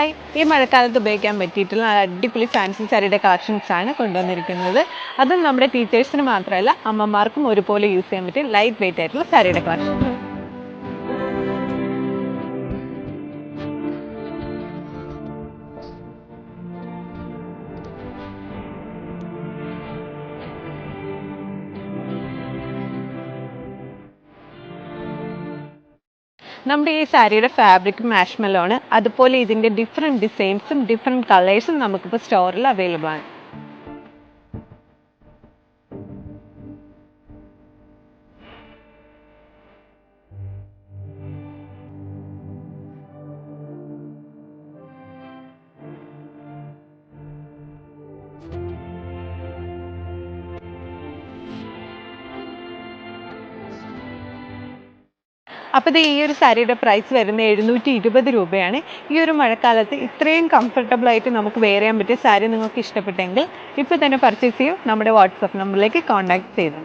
Hi, ഈ മഴക്കാലത്ത് ഉപയോഗിക്കാൻ പറ്റിയിട്ടുള്ള നല്ല അടിപൊളി ഫാൻസി സാരിയുടെ കളക്ഷൻസാണ് കൊണ്ടുവന്നിരിക്കുന്നത്. അതും നമ്മുടെ ടീച്ചേഴ്സിന് മാത്രമല്ല അമ്മമാർക്കും ഒരുപോലെ യൂസ് ചെയ്യാൻ പറ്റിയ ലൈറ്റ് വെയിറ്റ് ആയിട്ടുള്ള സാരിയുടെ കളക്ഷൻ. നമ്മുടെ ഈ സാരിയുടെ ഫാബ്രിക് മാഷ്മെല്ലോ ആണ്. അതുപോലെ ഇതിൻ്റെ ഡിഫറെൻറ്റ് ഡിസൈൻസും ഡിഫറെൻറ്റ് കളേഴ്സും നമുക്കിപ്പോൾ സ്റ്റോറിൽ അവൈലബിൾ ആണ്. അപ്പോൾ ഈ ഒരു സാരിയുടെ പ്രൈസ് വരുന്നത് 720 രൂപയാണ്. ഈ ഒരു മഴക്കാലത്ത് ഇത്രയും കംഫർട്ടബിൾ ആയിട്ട് നമുക്ക് വെയർ ചെയ്യാൻ പറ്റിയ സാരി നിങ്ങൾക്ക് ഇഷ്ടപ്പെട്ടെങ്കിൽ ഇപ്പോൾ തന്നെ പർച്ചേസ് ചെയ്യൂ. നമ്മുടെ വാട്സപ്പ് നമ്പറിലേക്ക് കോൺടാക്ട് ചെയ്തു.